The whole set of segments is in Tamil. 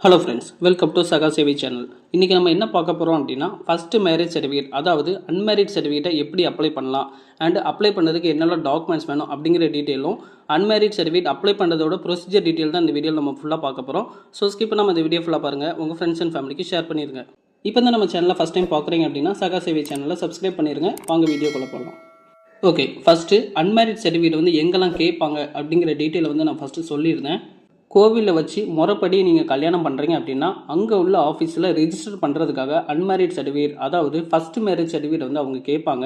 ஹலோ ஃப்ரெண்ட்ஸ், வெல்கம் டு சகா சேவை சேனல். இன்றைக்கி நம்ம என்ன பார்க்க போகிறோம் அப்படின்னா, ஃபஸ்ட்டு மேரேஜ் சர்டிஃபிகேட், அதாவது அன்மேரிட் சர்டிஃபிகேட்டை எப்படி அப்ளை பண்ணலாம் அண்ட் அப்ளை பண்ணுறதுக்கு என்னெல்லாம் டாக்குமெண்ட்ஸ் வேணும் அப்படிங்கிற டீட்டெயிலும், அன்மேரிட் சர்டிஃபிகேட் அப்ளை பண்ணுறதோட ப்ரொசீஜர் டீட்டெயில் தான் இந்த வீடியோவில் நம்ம ஃபுல்லாக பார்க்க போகிறோம். ஸோ ஸ்கிப் பண்ணாமல் இந்த வீடியோ ஃபுல்லாக பாருங்கள், உங்கள் ஃப்ரெண்ட்ஸ் அண்ட் ஃபேமிலிக்கு ஷேர் பண்ணிடுங்க. இப்போ தான் நம்ம சேனலில் ஃபஸ்ட் டைம் பார்க்குறீங்க அப்படின்னா சகா சேவை சேனலில் சப்ஸ்கிரைப் பண்ணிடுங்க. வாங்க வீடியோக்குள்ளே போகலாம். ஓகே, ஃபஸ்ட்டு அன்மேரிட் சர்டிஃபிகேட் வந்து எங்கெல்லாம் கேட்பாங்க அப்படிங்கிற டீட்டெயிலை வந்து நான் ஃபஸ்ட்டு சொல்லியிருந்தேன். கோவிலில் வச்சு முறைப்படி நீங்கள் கல்யாணம் பண்ணுறீங்க அப்படின்னா அங்கே உள்ள ஆஃபீஸில் ரெஜிஸ்டர் பண்ணுறதுக்காக அன்மேரிட் சர்டிஃபிகேட், அதாவது ஃபஸ்ட்டு மேரேஜ் சர்டிஃபிகேட் வந்து அவங்க கேட்பாங்க.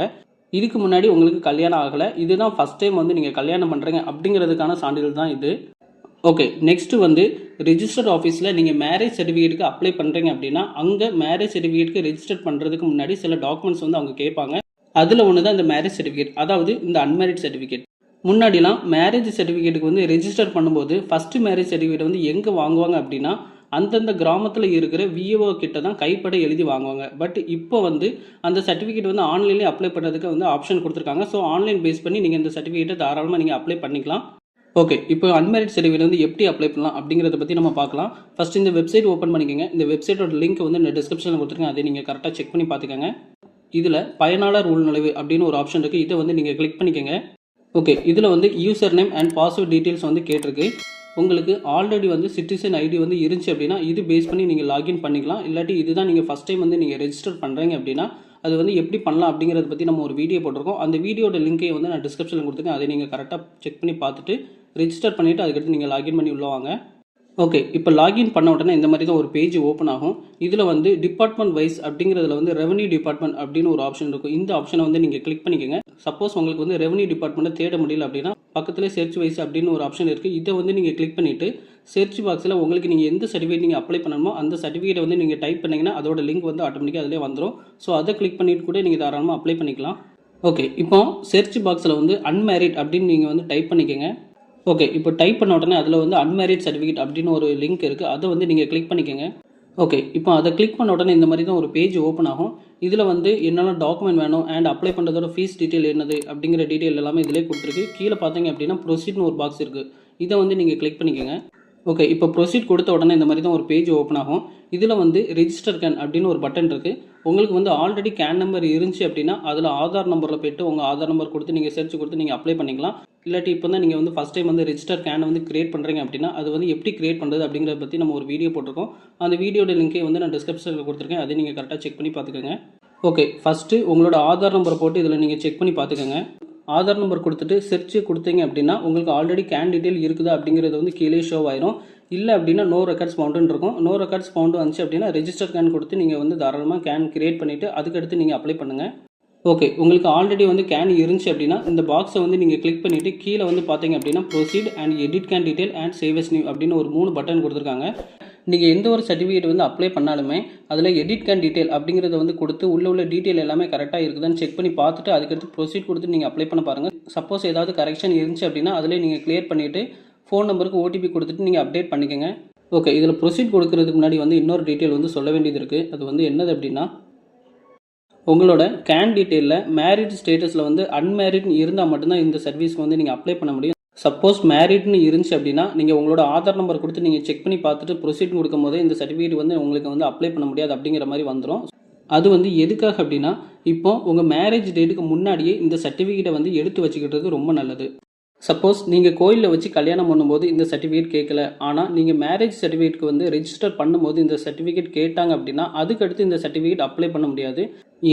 இதுக்கு முன்னாடி உங்களுக்கு கல்யாணம் ஆகலை, இதுதான் ஃபஸ்ட் டைம் வந்து நீங்கள் கல்யாணம் பண்ணுறீங்க அப்படிங்கிறதுக்கான சான்றிதழ் தான் இது. ஓகே, நெக்ஸ்ட்டு வந்து ரிஜிஸ்டர்ட் ஆஃபீஸில் நீங்கள் மேரேஜ் சர்டிஃபிகேட்டுக்கு அப்ளை பண்ணுறீங்க அப்படின்னா அங்கே மேரேஜ் சர்டிஃபிகேட்டுக்கு ரெஜிஸ்டர் பண்ணுறதுக்கு முன்னாடி சில டாக்குமெண்ட்ஸ் வந்து அவங்க கேட்பாங்க. அதில் ஒன்று தான் இந்த மேரேஜ் சர்டிஃபிகேட், அதாவது இந்த அன்மேரிட் சர்டிஃபிகேட். முன்னாடிலாம் மேரேஜ் சர்டிஃபிகேட்டுக்கு வந்து ரெஜிஸ்டர் பண்ணும்போது ஃபஸ்ட்டு மேரேஜ் சர்டிஃபிகேட் வந்து எங்கே வாங்குவாங்க அப்படின்னா அந்தந்த கிராமத்தில் இருக்கிற விஏஓ கிட்ட தான் கைப்பட எழுதி வாங்குவாங்க. பட் இப்போ வந்து அந்த சர்டிஃபிகேட் வந்து ஆன்லைன்லேயே அப்ளை பண்ணுறதுக்கு வந்து ஆப்ஷன் கொடுத்துருக்காங்க. ஸோ ஆன்லைன் பேஸ் பண்ணி நீங்கள் இந்த சர்டிஃபிகேட்டை தாராளமாக நீங்கள் அப்ளை பண்ணிக்கலாம். ஓகே, இப்போ அன்மேரிட் சர்டிஃபிகேட் வந்து எப்படி அப்ளை பண்ணலாம் அப்படிங்கிறத பற்றி நம்ம பார்க்கலாம். ஃபஸ்ட் இந்த வெப்சைட் ஓப்பன் பண்ணிக்கோங்க. இந்த வெப்சைட்டோட லிங்க் வந்து இந்த டிஸ்கிரிப்ஷனில் கொடுத்துருக்கேன், அதை நீங்கள் கரெக்டாக செக் பண்ணி பார்த்துக்கோங்க. இதில் பயனாளர் உள்நுழைவு அப்படின்னு ஒரு ஆப்ஷன் இருக்குது, இதை வந்து நீங்கள் கிளிக் பண்ணிக்கோங்க. ஓகே, இதில் வந்து user name and password details வந்து கேட்டிருக்கு. உங்களுக்கு ஆல்ரெடி வந்து சிட்டிசன் ஐடி வந்து இருந்துச்சு அப்படின்னா இது பேஸ் பண்ணி நீங்கள் லாகின் பண்ணிக்கலாம். இல்லாட்டி இதுதான் நீங்கள் ஃபஸ்ட் டைம் வந்து நீங்கள் ரெஜிஸ்டர் பண்ணுறீங்க அப்படின்னா அது வந்து எப்படி பண்ணலாம் அப்படிங்கிறத பற்றி நம்ம ஒரு வீடியோ போட்டிருக்கோம். அந்த வீடியோட லிங்கை வந்து நான் டிஸ்கிரிப்ஷனில் கொடுத்துருக்கேன், அதை நீங்கள் கரெக்டாக செக் பண்ணி பார்த்துட்டு ரெஜிஸ்டர் பண்ணிவிட்டு அதுக்கடுத்து நீங்கள் லாகின் பண்ணி உள்ள வாங்க. ஓகே, இப்போ லாகின் பண்ண உடனே இந்த மாதிரி தான் ஒரு பேஜ் ஓப்பன் ஆகும். இதில் வந்து டிபார்ட்மெண்ட் வைஸ் அப்படிங்கிறதுல வந்து ரெவன்யூ டிபார்ட்மெண்ட் அப்படின்னு ஒரு ஆப்ஷன் இருக்கும். இந்த ஆப்ஷனை வந்து நீங்கள் கிளிக் பண்ணிக்கோங்க. சப்போஸ் உங்களுக்கு வந்து ரெவன்யூ டிபார்ட்மெண்ட்டை தேட முடியல அப்படின்னா பக்கத்தில் சர்ச் வைஸ் அப்படின்னு ஒரு ஆப்ஷன் இருக்குது. இதை வந்து நீங்கள் கிளிக் பண்ணிவிட்டு சர்ச் பாக்ஸில் உங்களுக்கு நீங்கள் எந்த சர்டிஃபிகேட் நீங்கள் அப்ளை பண்ணணுமோ அந்த சர்டிஃபிகேட்டை வந்து நீங்கள் டைப் பண்ணிங்கன்னா அதோட லிங்க் வந்து ஆட்டோமேட்டிக்காக அதிலே வந்துடும். ஸோ அதை கிளிக் பண்ணிட்டு கூட நீங்கள் தாராளமாக அப்ளை பண்ணிக்கலாம். ஓகே, இப்போ சர்ச் பாக்ஸில் வந்து அன்மேரிட் அப்படின்னு நீங்கள் வந்து டைப் பண்ணிக்கோங்க. ஓகே, இப்போ டைப் பண்ண உடனே அதில் வந்து அன்மேரிட் சர்டிஃபிகேட் அப்படின்னு ஒரு லிங்க் இருக்குது, அதை வந்து நீங்கள் கிளிக் பண்ணிக்கோங்க. ஓகே, இப்போ அதை கிளிக் பண்ண உடனே இந்த மாதிரி தான் ஒரு பேஜ் ஓப்பன் ஆகும். இதில் வந்து என்னென்ன டாக்குமெண்ட் வேணும் அண்ட் அப்ளை பண்ணுறதோட ஃபீஸ் டீட்டெயில் என்னது அப்படிங்கிற டீட்டெயில் எல்லாமே இதிலே கொடுத்துருக்கு. கீழே பார்த்தீங்க அப்படின்னா ப்ரொசீட்னு ஒரு பாக்ஸ் இருக்குது, இதை வந்து நீங்கள் கிளிக் பண்ணிக்கோங்க. ஓகே, இப்போ ப்ரொசீட் கொடுத்த உடனே இந்த மாதிரி தான் ஒரு பேஜ் ஓப்பன் ஆகும். இதில் வந்து ரெஜிஸ்டர் கேன் அப்படின்னு ஒரு பட்டன் இருக்குது. உங்களுக்கு வந்து ஆல்ரெடி கேன் நம்பர் இருந்துச்சு அப்படின்னா அதில் ஆதார் நம்பரில் போய்ட்டு உங்கள் ஆதார் நம்பர் கொடுத்து நீங்கள் சர்ச் கொடுத்து நீங்கள் அப்ளை பண்ணிக்கலாம். இல்லாட்டி இப்போ தான் நீங்கள் வந்து ஃபஸ்ட் டைம் வந்து ரெஜிஸ்டர் கேனை வந்து கிரியேட் பண்ணுறீங்க அப்படின்னா அது வந்து எப்படி கிரியேட் பண்ணுறது அப்படிங்கிறத பற்றி நம்ம ஒரு வீடியோ போட்டிருக்கோம். அந்த வீடியோட லிங்கை வந்து நான் டிஸ்கிரிப்ஷனில் கொடுத்துருக்கேன், அதை நீங்கள் கரெக்டாக செக் பண்ணி பார்த்துக்கோங்க. ஓகே, ஃபஸ்ட்டு உங்களோட ஆதார் நம்பரை போட்டு இதில் நீங்கள் செக் பண்ணி பார்த்துக்கோங்க. ஆதார் நம்பர் கொடுத்துட்டு சர்ச் கொடுத்தீங்க அப்படின்னா உங்களுக்கு ஆல்ரெடி கேன் டீட்டெயில் இருக்குதா அப்படிங்கிறது வந்து கீழே ஷோ ஆயிரும். இல்லை அப்படின்னா நோ ரெக்கார்ட்ஸ் ஃபவுண்டுன்னு இருக்கும். நோ ரெக்கார்ட்ஸ் ஃபவுண்டு வந்துச்சு அப்படின்னா ரெஜிஸ்டர் கேன் கொடுத்து நீங்கள் வந்து தாராளமாக கேன் கிரியேட் பண்ணிவிட்டு அதுக்கடுத்து நீங்கள் அப்ளை பண்ணுங்கள். ஓகே, உங்களுக்கு ஆல்ரெடி வந்து கேன் இருந்துச்சு அப்படின்னா இந்த பாக்ஸை வந்து நீங்கள் கிளிக் பண்ணிவிட்டு கீழே வந்து பார்த்தீங்க அப்படின்னா proceed and edit can detail and save as new அப்படின்னு ஒரு 3 பட்டன் கொடுத்துருக்காங்க. நீங்கள் எந்த ஒரு சர்டிஃபிகேட் வந்து அப்ளை பண்ணாலுமே அதில் எடிட் கேன் டீட்டெயில் அப்படிங்கிறத வந்து கொடுத்து உள்ள டீட்டெயில் எல்லாமே கரெக்டாக இருக்குதான்னு செக் பண்ணி பார்த்துட்டு அதுக்கடுத்து ப்ரொசீட் கொடுத்து நீங்கள் அப்ளை பண்ண பாருங்கள். சப்போஸ் ஏதாவது கரெக்ஷன் இருந்துச்சு அப்படின்னா அதிலே நீங்கள் கிளியர் பண்ணிவிட்டு ஃபோன் நம்பருக்கு ஓடிபி கொடுத்துட்டு நீங்கள் அப்டேட் பண்ணிக்கோங்க. ஓகே, இதில் ப்ரொசீட் கொடுக்கறதுக்கு முன்னாடி வந்து இன்னொரு டீட்டெயில் வந்து சொல்ல வேண்டியது இருக்குது. அது வந்து என்னது அப்படின்னா உங்களோட கேன் டீட்டெயிலில் மேரிட் ஸ்டேட்டஸில் வந்து அன்மேரிட்னு இருந்தால் மட்டும்தான் இந்த சர்வீஸ்க்கு வந்து நீங்கள் அப்ளை பண்ண முடியும். சப்போஸ் மேரிட்னு இருந்துச்சு அப்படின்னா நீங்கள் உங்களோட ஆதார் நம்பர் கொடுத்து நீங்கள் செக் பண்ணி பார்த்துட்டு ப்ரொசீட் கொடுக்கும் போது இந்த சர்டிஃபிகேட் வந்து உங்களுக்கு வந்து அப்ளை பண்ண முடியாது அப்படிங்கிற மாதிரி வந்துடும். அது வந்து எதுக்காக அப்படின்னா இப்போ உங்கள் மேரேஜ் டேட்டுக்கு முன்னாடியே இந்த சர்டிஃபிகேட்டை வந்து எடுத்து வச்சுக்கிட்டது ரொம்ப நல்லது. சப்போஸ் நீங்கள் கோயிலில் வச்சு கல்யாணம் பண்ணும்போது இந்த சர்டிஃபிகேட் கேட்கல, ஆனால் நீங்கள் மேரேஜ் சர்டிஃபிகேட்க்கு வந்து ரெஜிஸ்டர் பண்ணும்போது இந்த சர்டிஃபிகேட் கேட்டாங்க அப்படின்னா அதுக்கடுத்து இந்த சர்டிஃபிகேட் அப்ளை பண்ண முடியாது.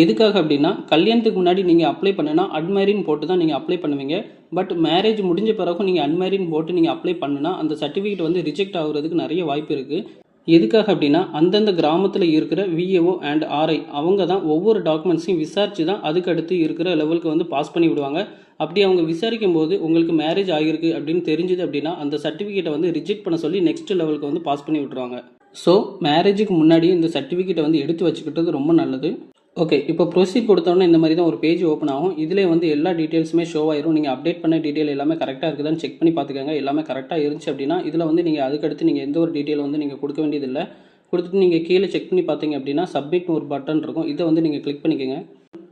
எதுக்காக அப்படின்னா கல்யாணத்துக்கு முன்னாடி நீங்கள் அப்ளை பண்ணுனா அன்மேரின் போட்டு தான் நீங்கள் அப்ளை பண்ணுவீங்க. பட் மேரேஜ் முடிஞ்ச பிறகு நீங்கள் அன்மேரின் போட்டு நீங்கள் அப்ளை பண்ணுனா அந்த சர்டிஃபிகேட் வந்து ரிஜெக்ட் ஆகுறதுக்கு நிறைய வாய்ப்பு இருக்குது. எதுக்காக அப்படின்னா அந்தந்த கிராமத்தில் இருக்கிற விஏஓ அண்ட் ஆர்ஐ அவங்க தான் ஒவ்வொரு டாக்குமெண்ட்ஸையும் விசாரித்து தான் அதுக்கடுத்து இருக்கிற லெவலுக்கு வந்து பாஸ் பண்ணி விடுவாங்க. அப்படி அவங்க விசாரிக்கும் போது உங்களுக்கு மேரேஜ் ஆகிருக்கு அப்படின்னு தெரிஞ்சுது அப்படின்னா அந்த சர்டிஃபிகேட்டை வந்து ரிஜெக்ட் பண்ண சொல்லி நெக்ஸ்ட் லெவலுக்கு வந்து பாஸ் பண்ணி விட்டுருவாங்க. ஸோ மேரேஜுக்கு முன்னாடியே இந்த சர்டிஃபிகேட்டை வந்து எடுத்து வச்சுக்கிட்டது ரொம்ப நல்லது. ஓகே, இப்போ ப்ரொசீட் கொடுத்தோன்னே இந்த மாதிரி தான் ஒரு பேஜ் ஓப்பன் ஆகும். இதிலே வந்து எல்லா டீட்டெயில்ஸுமே ஷோ ஆயிரும். நீங்கள் அப்டேட் பண்ண டீட்டெயில் எல்லாமே கரெக்டாக இருக்குதான்னு செக் பண்ணி பார்த்துக்கோங்க. எல்லாமே கரெக்டாக இருந்துச்சு அப்படின்னா இதில் வந்து நீங்கள் அதுக்கடுத்து நீங்கள் எந்த ஒரு டீட்டெயில் வந்து நீங்கள் கொடுக்க வேண்டியதில்லை. கொடுத்துட்டு நீங்கள் கீழே செக் பண்ணி பார்த்தீங்க அப்படின்னா சப்மிட்னு ஒரு பட்டன் இருக்கும், இதை வந்து நீங்கள் கிளிக் பண்ணிக்கோங்க.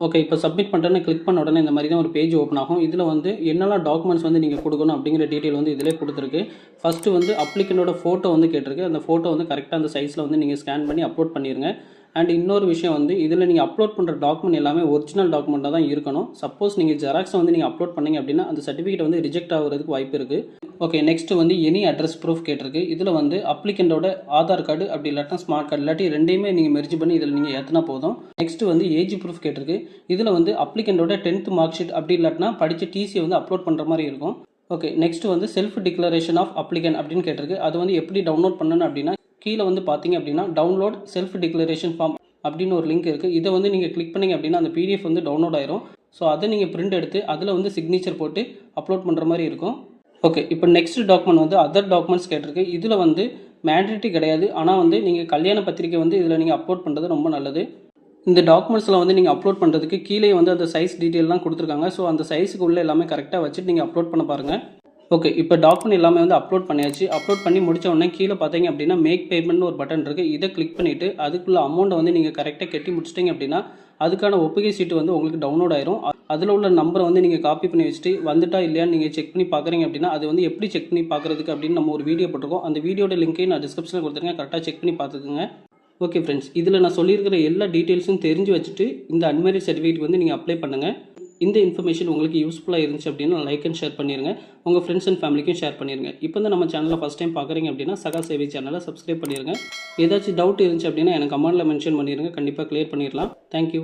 ஓகே, இப்போ சப்மிட் பண்ணுறேன்னு கிளிக் பண்ண உடனே இந்த மாதிரி தான் ஒரு பேஜ் ஓப்பன் ஆகும். இதில் வந்து என்னெல்லாம் டாக்குமெண்ட்ஸ் வந்து நீங்கள் கொடுக்கணும் அப்படிங்கிற டீட்டெயில் வந்து இதிலே கொடுத்துருக்கு. ஃபஸ்ட்டு வந்து அப்ளிகண்டோட ஃபோட்டோ வந்து கேட்டிருக்கு. அந்த ஃபோட்டோ வந்து கரெக்டாக அந்த சைஸில் வந்து நீங்கள் ஸ்கேன் பண்ணி அப்லோட் பண்ணிடுங்க. அண்ட் இன்னொரு விஷயம் வந்து இதில் நீங்கள் அப்லோட் பண்ணுற டாக்குமெண்ட் எல்லாமே ஒரிஜினல் டாக்குமெண்ட்டாக தான் இருக்கணும். சப்போஸ் நீங்கள் ஜெராக்ஸை வந்து நீங்கள் அப்லோட் பண்ணீங்க அப்படின்னா அந்த சர்டிஃபிகேட் வந்து ரிஜெக்ட் ஆகிறதுக்கு வாய்ப்பு இருக்குது. ஓகே, நெக்ஸ்ட் வந்து எனி அட்ரஸ் ப்ரூஃப் கேட்டிருக்கு. இதில் வந்து அப்ளிகண்டோட ஆதார் கார்டு அப்படி இல்லாட்டினா ஸ்மார்ட் கார்டு இல்லாட்டி ரெண்டையுமே நீங்கள் மெர்ஜ் பண்ணி இதில் நீங்கள் ஏற்றினா போதும். நெக்ஸ்ட் வந்து ஏஜ் ப்ரூஃப் கேட்டிருக்கு. இதில் வந்து அப்ளிகண்டோட 10th மார்க் ஷீட் அப்படி இல்லாட்டினா படித்த டிசியை வந்து அப்லோட் பண்ணுற மாதிரி இருக்கும். ஓகே, நெக்ஸ்ட் வந்து செல்ஃப் டிக்ளரேஷன் ஆஃப் அப்ளிகன் அப்படின்னு கேட்டிருக்கு. அது வந்து எப்படி டவுன்லோட் பண்ணணும் அப்படின்னா கீழே வந்து பார்த்தீங்க அப்படின்னா டவுன்லோட் செல்ஃப் டிக்ளரேஷன் ஃபார்ம் அப்படின்னு ஒரு லிங்க் இருக்குது. இதை வந்து நீங்கள் கிளிக் பண்ணிங்க அப்படின்னா அந்த பிடிஎஃப் வந்து டவுன்லோட் ஆயிரும். ஸோ அதை நீங்கள் பிரிண்ட் எடுத்து அதில் வந்து சிக்னேச்சர் போட்டு அப்லோட் பண்ணுற மாதிரி இருக்கும். ஓகே, இப்போ நெக்ஸ்ட் டாக்குமெண்ட் வந்து அதர் டாக்குமெண்ட்ஸ் கேட்டிருக்கு. இதில் வந்து மேண்டேட்டரி கிடையாது. ஆனால் வந்து நீங்கள் கல்யாண பத்திரிக்கை வந்து இதில் நீங்கள் அப்லோட் பண்ணுறது ரொம்ப நல்லது. இந்த டாக்குமெண்ட்ஸில் வந்து நீங்கள் அப்லோட் பண்ணுறதுக்கு கீழே வந்து அந்த சைஸ் டீட்டெயிலாம் கொடுத்துருக்காங்க. ஸோ அந்த சைஸுக்கு உள்ள எல்லாமே கரெக்டாக வச்சுட்டு நீங்கள் அப்லோட் பண்ண பாருங்கள். ஓகே, இப்போ டாக்குமெண்ட் எல்லாமே வந்து அப்லோட் பண்ணியாச்சு. அப்லோட் பண்ணி முடிச்ச உடனே கீழே பார்த்தீங்க அப்படின்னா மேக் பேமெண்ட்னு ஒரு பட்டன் இருக்குது. இதை கிளிக் பண்ணிவிட்டு அதுக்குள்ள அமௌண்ட்டை வந்து நீங்கள் கரெக்டாக கட்டி முடிச்சிட்டிங்க அப்படின்னா அதுக்கான ஒப்புகை சீட்டு வந்து உங்களுக்கு டவுன்லோட் ஆயிரும். அதில் உள்ள நம்பரை வந்து நீங்கள் காப்பி பண்ணி வச்சுட்டு வந்துட்டா இல்லையான்னு நீங்கள் செக் பண்ணி பார்க்குறீங்க அப்படின்னா அது வந்து எப்படி செக் பண்ணி பார்க்குறதுக்கு அப்படின்னு நம்ம ஒரு வீடியோ போட்டிருக்கோம். அந்த வீடியோட லிங்க்கையும் நான் டிஸ்கிரிப்ஷனில் கொடுத்துருக்கேன். கரெக்டாக செக் பண்ணி பார்த்துக்குங்க. ஓகே ஃப்ரெண்ட்ஸ், இதில் நான் சொல்லியிருக்கிற எல்லா டீட்டெயில்ஸும் தெரிஞ்சு வச்சுட்டு இந்த அன்மேரிட் சர்டிஃபிகேட் வந்து நீங்கள் அப்ளை பண்ணுங்கள். இந்த இன்ஃபர்மேஷன் உங்களுக்கு யூஸ்ஃபுல்லாக இருந்துச்சு அப்படின்னா லைக் அண்ட் ஷேர் பண்ணிடுங்க. உங்கள் ஃப்ரெண்ட்ஸ் அண்ட் ஃபேமிலிக்கும் ஷேர் பண்ணிடுங்க. இப்போ வந்து நம்ம சேனலில் ஃபஸ்ட் டைம் பார்க்குறீங்க அப்படின்னா சகா சேவை சேனலை சப்ஸ்கிரைப் பண்ணிடுங்க. ஏதாச்சும் டவுட் இருந்துச்சு அப்படின்னா எனக்கு கமெண்ட்டில் மென்ஷன் பண்ணிடுங்க. கண்டிப்பாக கிளியர் பண்ணிடலாம். தேங்க்யூ.